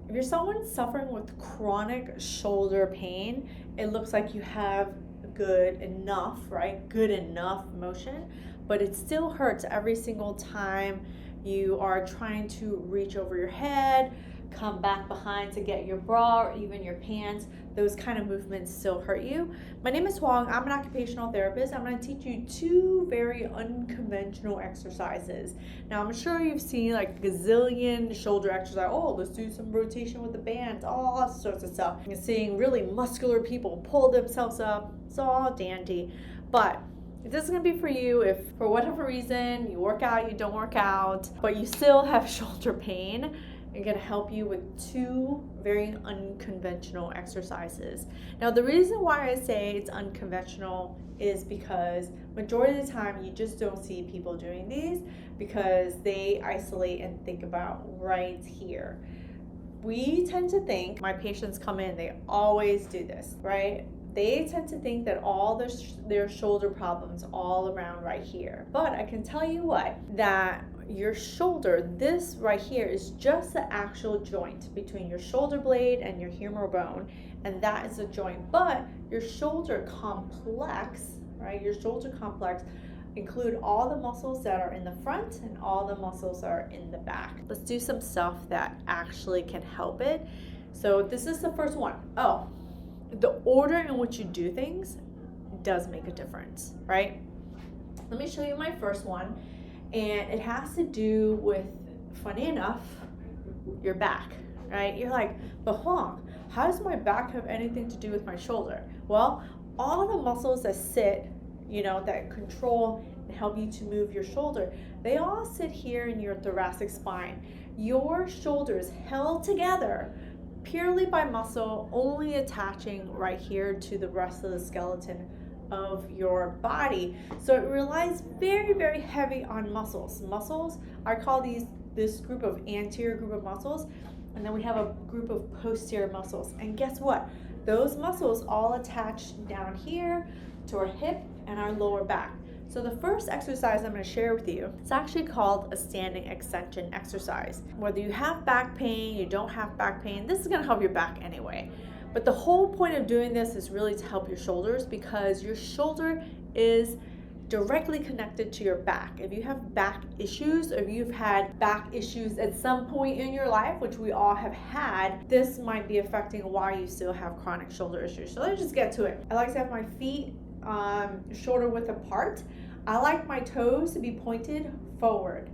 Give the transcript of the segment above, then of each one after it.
If you're someone suffering with chronic shoulder pain, it looks like you have good enough, right? Good enough motion, but it still hurts every single time you are trying to reach over your head, come back behind to get your bra or even your pants. Those kind of movements still hurt you. My name is Huang. I'm an occupational therapist. I'm going to teach you 2 very unconventional exercises. Now, I'm sure you've seen like gazillion shoulder exercise. Oh, let's do some rotation with the bands, all sorts of stuff. You're seeing really muscular people pull themselves up. It's all dandy. But this is going to be for you if for whatever reason you work out, you don't work out, but you still have shoulder pain. I'm going to help you with 2 very unconventional exercises. Now, the reason why I say it's unconventional is because majority of the time you just don't see people doing these because they isolate and think about right here. We tend to think, my patients come in, they always do this, right? They tend to think that all their shoulder problems all around right here. But I can tell you what, that your shoulder, this right here is just the actual joint between your shoulder blade and your humeral bone, and that is a joint. But your shoulder complex, right? Your shoulder complex include all the muscles that are in the front and all the muscles that are in the back. Let's do some stuff that actually can help it. So this is the first one. Oh, the order in which you do things does make a difference, right? Let me show you my first one, and it has to do with, funny enough, your back, right? You're like, but Huang, how does my back have anything to do with my shoulder? Well, all the muscles that sit, that control and help you to move your shoulder, they all sit here in your thoracic spine. Your shoulder is held together purely by muscle, only attaching right here to the rest of the skeleton of your body. So it relies very, very heavy on muscles. Muscles, I call this group of anterior group of muscles, and then we have a group of posterior muscles. And guess what? Those muscles all attach down here to our hip and our lower back. So the first exercise I'm going to share with you, it's actually called a standing extension exercise. Whether you have back pain, you don't have back pain, this is going to help your back anyway. But the whole point of doing this is really to help your shoulders, because your shoulder is directly connected to your back. If you have back issues, or if you've had back issues at some point in your life, which we all have had, this might be affecting why you still have chronic shoulder issues. So let's just get to it. I like to have my feet shoulder width apart. I like my toes to be pointed forward,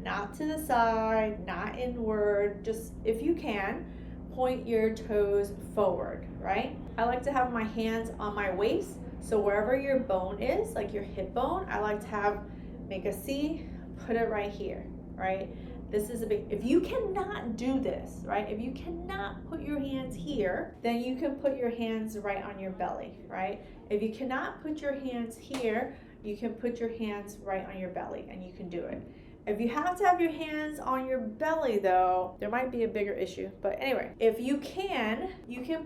not to the side, not inward. Just, if you can, point your toes forward, right? I like to have my hands on my waist, so wherever your bone is, like your hip bone, I like to make a C, put it right here, right? This is a big, if you cannot do this, right? If you cannot put your hands here, then you can put your hands right on your belly, right? If you cannot put your hands here, you can put your hands right on your belly, and you can do it. If you have to have your hands on your belly though, there might be a bigger issue. But anyway, if you can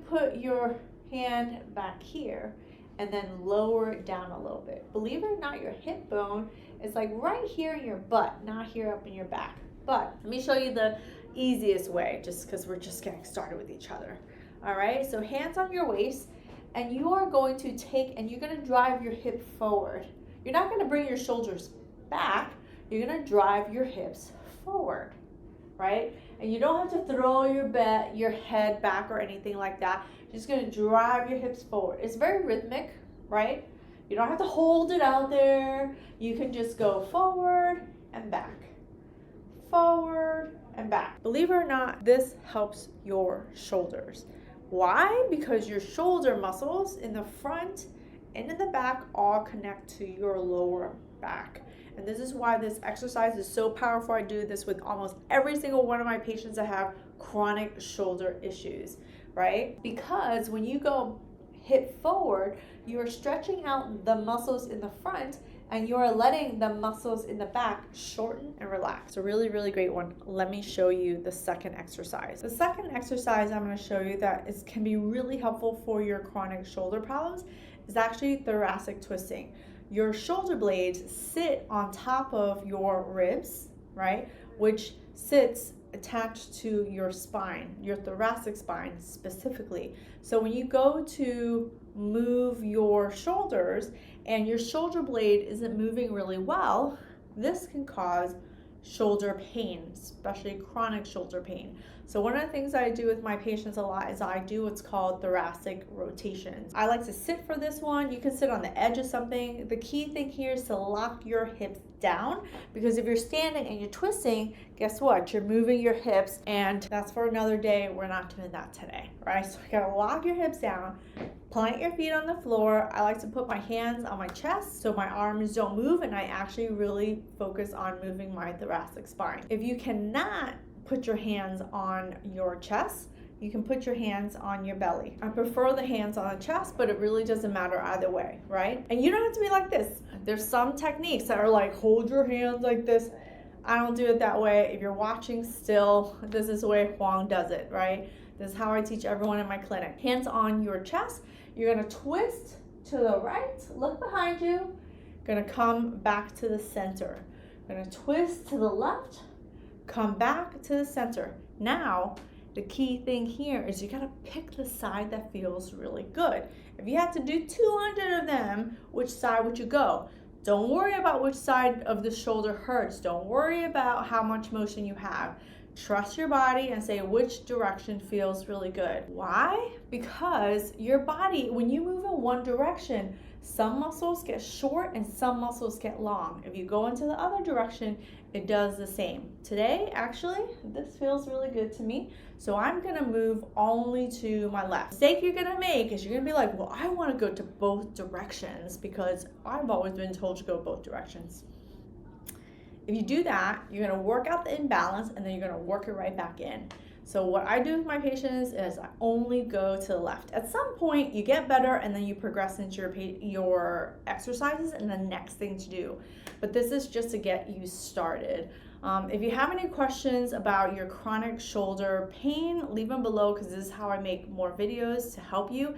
put your hand back here and then lower it down a little bit. Believe it or not, your hip bone is like right here in your butt, not here up in your back. But let me show you the easiest way, just because we're just getting started with each other. All right, so hands on your waist, and you are going to you're going to drive your hip forward. You're not going to bring your shoulders back. You're going to drive your hips forward, right? And you don't have to throw your head back or anything like that. You're just going to drive your hips forward. It's very rhythmic, right? You don't have to hold it out there. You can just go forward and back, forward and back. Believe it or not, this helps your shoulders. Why? Because your shoulder muscles in the front and in the back all connect to your lower back. And this is why this exercise is so powerful. I do this with almost every single one of my patients that have chronic shoulder issues, right? Because when you go hip forward, you are stretching out the muscles in the front, and you are letting the muscles in the back shorten and relax. It's a really, really great one. Let me show you the second exercise. The second exercise I'm going to show you that can be really helpful for your chronic shoulder problems is actually thoracic twisting. Your shoulder blades sit on top of your ribs, right? Which sits attached to your spine, your thoracic spine specifically. So when you go to move your shoulders and your shoulder blade isn't moving really well, this can cause shoulder pain, especially chronic shoulder pain. So one of the things I do with my patients a lot is I do what's called thoracic rotations. I like to sit for this one. You can sit on the edge of something. The key thing here is to lock your hips down, because if you're standing and you're twisting, guess what? You're moving your hips, and that's for another day. We're not doing that today, right? So you gotta lock your hips down, plant your feet on the floor. I like to put my hands on my chest so my arms don't move, and I actually really focus on moving my thoracic spine. If you cannot put your hands on your chest, you can put your hands on your belly. I prefer the hands on the chest, but it really doesn't matter either way, right? And you don't have to be like this. There's some techniques that are like, hold your hands like this. I don't do it that way. If you're watching still, this is the way Huang does it, right? This is how I teach everyone in my clinic. Hands on your chest. You're gonna twist to the right, look behind you. Gonna come back to the center. Gonna twist to the left, come back to the center. Now, the key thing here is you gotta pick the side that feels really good. If you had to do 200 of them, which side would you go? Don't worry about which side of the shoulder hurts. Don't worry about how much motion you have. Trust your body and say which direction feels really good. Why? Because your body, when you move in one direction, some muscles get short and some muscles get long. If you go into the other direction, it does the same. Today, actually, this feels really good to me. So I'm gonna move only to my left. The mistake you're gonna make is you're gonna be like, well, I wanna go to both directions because I've always been told to go both directions. If you do that, you're gonna work out the imbalance and then you're gonna work it right back in. So what I do with my patients is I only go to the left. At some point, you get better and then you progress into your exercises and the next thing to do. But this is just to get you started. If you have any questions about your chronic shoulder pain, leave them below because this is how I make more videos to help you.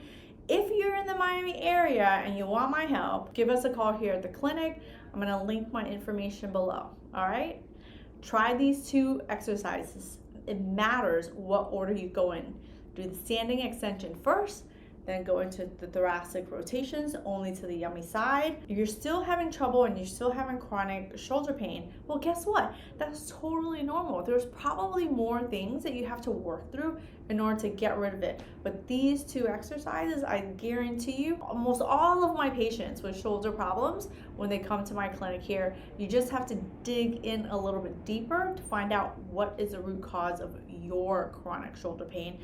If you're in the Miami area and you want my help, give us a call here at the clinic. I'm gonna link my information below, all right? Try these 2 exercises. It matters what order you go in. Do the standing extension first, then go into the thoracic rotations only to the yummy side. If you're still having trouble and you're still having chronic shoulder pain, well, guess what? That's totally normal. There's probably more things that you have to work through in order to get rid of it. But these 2 exercises, I guarantee you, almost all of my patients with shoulder problems, when they come to my clinic here, you just have to dig in a little bit deeper to find out what is the root cause of your chronic shoulder pain.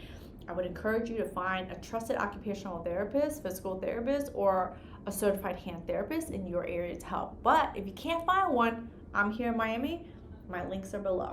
I would encourage you to find a trusted occupational therapist, physical therapist, or a certified hand therapist in your area to help. But if you can't find one, I'm here in Miami. My links are below.